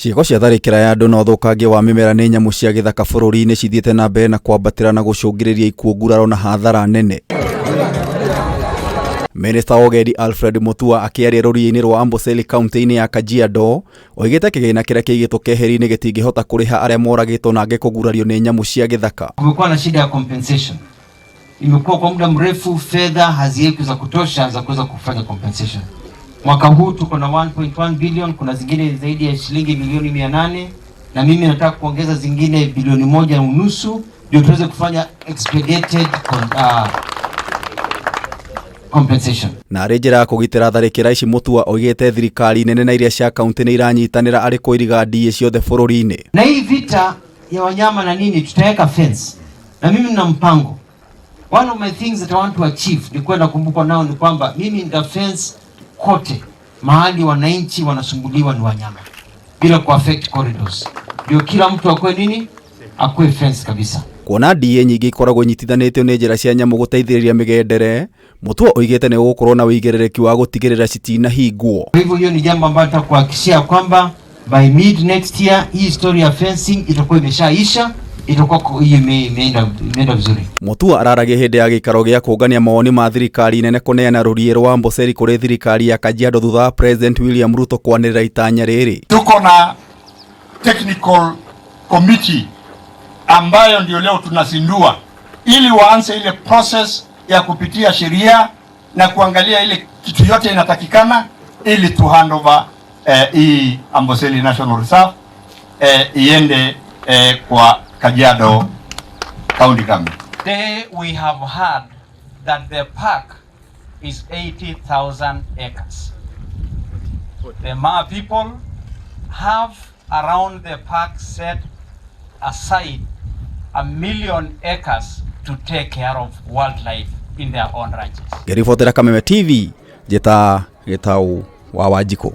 Ciiko cia tharikira ya andu na uthukangia wa mimera ni nyamu cia githaka bururi-ini cithiete na mbere na kwambatira na gucungiriria ikuo, nguraro na hathara nene. Minista wa UGENDI ALFRED MUTUA akiaria rũriĩ-inĩ rwa AMBOSELI kaunti-inĩ ya KAJIADO oigĩte kĩgĩna kĩrĩa kĩigĩtwo keheri-inĩ gĩtingĩhota kũrĩha arĩa moragĩtwo na angĩ kũgurario nĩ nyamu cia githaka. Kumekuwa na shida ya compensation. Imekuwa kwa muda mrefu fedha haziweki za kutosha za kuweza kufanya compensation. Mwaka huu tuko na 1.1 billion, kuna zingine zaidi ya shilingi milioni 800 na mimi nataka kuongeza zingine bilioni 1.5 ndio tuweze kufanya expedited compensation. Na njĩra ya kũgitĩra tharĩkĩra ici MUTUA oigĩte thirikari nene na iria cia kaunti nĩ iranyitanĩra arĩ kũiriga NDII ciothe bũrũri-inĩ. Na hii vita ya wanyama na nini tutaweka fence. Na mimi nina mpango. One of my things that I want to achieve ni kwenda kumbuka nao ni kwamba mimi nita fence kote mahali wananchi wanasumbuliwa ni wanyama bila ku affect corridors. Ndio kila mtu akwe nini? Akwe fence kabisa. Kuona NDII nyingĩ ikoragwo nyitithanĩtio nĩ njĩra cia nyamũ gũteithĩrĩria mĩgendere, MUTUA oigĩte nĩ gũkorwo na ũigĩrĩrĩki wa gũtigĩrĩra citinahingwo. Kwa hivyo hiyo ni jambo ambalo tutakuhakikishia kwamba by mid next year hii story ya fencing itakuwa imeshaisha, itakuwa imeenda vizuri. MUTUA araragia hĩndĩ ya gĩikaro gĩa kũngania mawoni ma thirikari nene kũneana rũriĩ rwa AMBOSELI kũrĩ thirikari ya KAJIADO thutha wa President William Ruto kwanĩrĩra itanya rĩrĩ. Tuko na technical committee ambayo ndio leo tunazindua ili waanze ile process ya kupitia sheria na kuangalia ile kitu yote inatakikana ili tu hand over hii AMBOSELI National Reserve iende kwa KAJIADO County Government. Today we have heard that the park is 80,000 acres. The Ma people have around the park set aside 1 million acres to take care of wildlife in their own ranches. Ngĩribotera Kameme TV, Njĩta Gĩtaũ wa Wanjikũ.